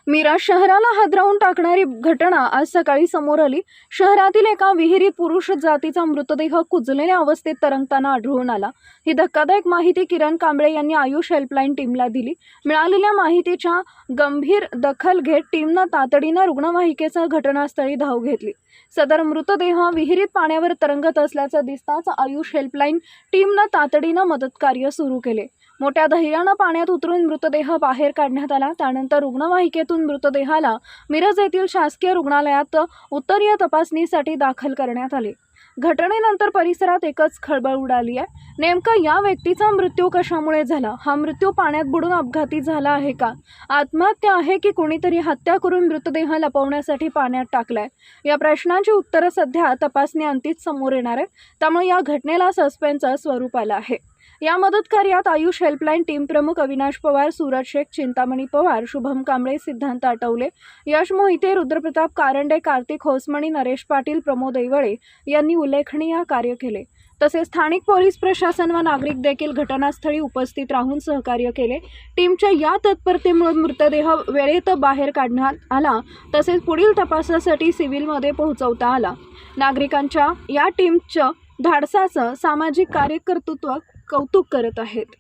मिरज शहराला हादरवून टाकणारी घटना आज सकाळी समोर आली। शहरातील एका विहिरीत पुरुष जातीचा मृतदेह कुजलेल्या अवस्थेत तरंगताना आढळून आला। ही धक्कादायक माहिती किरण कांबळे यांनी आयुष हेल्पलाईन टीमला दिली। मिळालेल्या माहितीच्या गंभीर दखल घेत टीमने तातडीने रुग्णवाहिकेसह घटनास्थळी धाव घेतली। सदर मृतदेह विहिरीत पाण्यावर तरंगत असल्याचं दिसताच आयुष हेल्पलाईन टीमने तातडीने मदत कार्य सुरू केले। मोठ्या धैर्याने पाण्यात उतरून मृतदेह बाहेर काढण्यात आला। त्यानंतर रुग्णवाहिकेतून मृतदेहाला मिरज येथील शासकीय रुग्णालयात उत्तरीय तपासणीसाठी दाखल करण्यात आले। घटनेनंतर परिसरात एकच खळबळ उडाली आहे। नेमका या व्यक्तीचा मृत्यू कशामुळे झाला? हा मृत्यू पाण्यात बुडून अपघाती झाला आहे का? आत्महत्या आहे की कोणीतरी हत्या करून मृतदेह लपवण्यासाठी पाण्यात टाकलाय? या प्रश्नांची उत्तरे सध्या तपासणी अंतीच समोर येणार आहे। त्यामुळे या घटनेला सस्पेन्सचं स्वरूप आलं आहे। या मदत कार्यात आयुष हेल्पलाईन टीम प्रमुख अविनाश पवार, सूरज शेख, चिंतामणी पवार, शुभम कांबळे, सिद्धांत आटवले, यश मोहिते, रुद्रप्रताप कारंडे, कार्तिक होसमणी, नरेश पाटील, प्रमोद ऐवळे यांनी उल्लेखनीय कार्य केले। तसेच स्थानिक पोलीस प्रशासन व नागरिक देखील घटनास्थळी उपस्थित राहून सहकार्य केले। टीमच्या या तत्परतेमुळे मृतदेह वेळेत बाहेर काढण्यात आला। तसेच पुढील तपासासाठी सिव्हिलमध्ये पोहोचवता आला। नागरिकांच्या या टीमच्या धाडसाचं सामाजिक कार्यकर्तृत्व कौतुक करत आहेत।